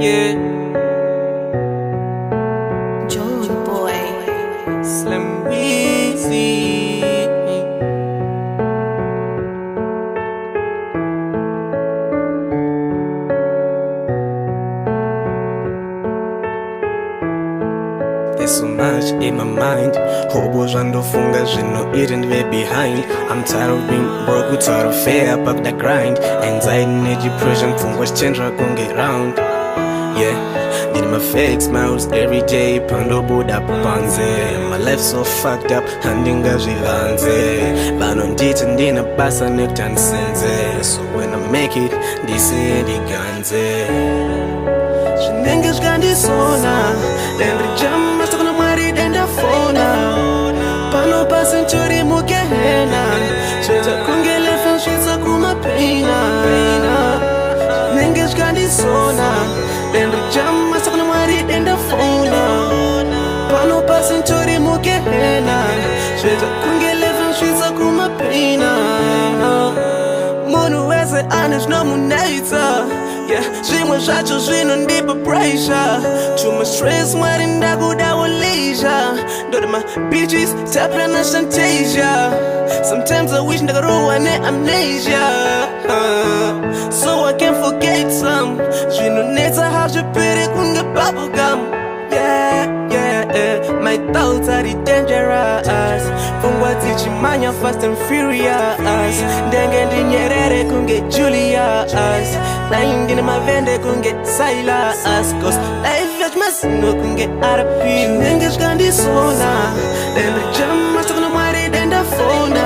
yeah. Joy boy. SLimeweezy. There's so much in my mind. Hobo zvandofunga zvino iri ndive behind. I'm tired of being broke, tired of fair up the grind. Anxiety and depression, pfungwa chichenjera kunge round. Yeah, need my fake smiles every day. Pando buda panze. My life so fucked up, handinga zvivanze. Vanondita ndina basa nekutanisenze. So when I make it, ndise ndiganze. Zvinenge zvakandisona, ndendijama sokuna mwari dendafona. Pano pasentori mugehena, zveta kunge lefa svitsa kumapeina. Zvinenge zvakandisona, ndendijama sokuna mwari dendafona. Pano pasentori mugehena, zveta kunge lefa svitsa kumapeina. Munhu wese ane zvinomunetsa. Yeah, zvimwe zvacho zvinondipa pressure. Too much stress, mwari ndakuda leisure. Ndoti my bitches tapera na Shantasia. Sometimes I wish ndakarohwa ne-amnesia. So I can't forget some. Zvinonetsa hazviperi kunge bubblegum. Yeah, my thoughts are dangerous. Pfungwa dzichimanya fast and furious. Ndenge ndinyerere kunge Julius. Ndine mavende kunge Silas. Cause life yachmasino kunge RP. Zvinenge zvakandisona, ndendijama sokuna mwari dendafona.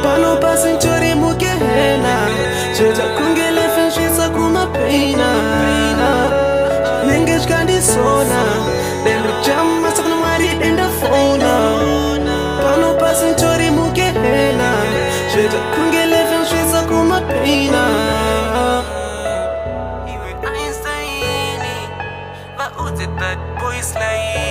Pano pasentori mugehena, zveta kunge lefa svitsa kumapeina. Zvinenge zvakandisona, ndendijama sokuna mwari dendafona. Pano pasentori mugehena, zveta kunge lefa svitsa kumapeina. That boy is like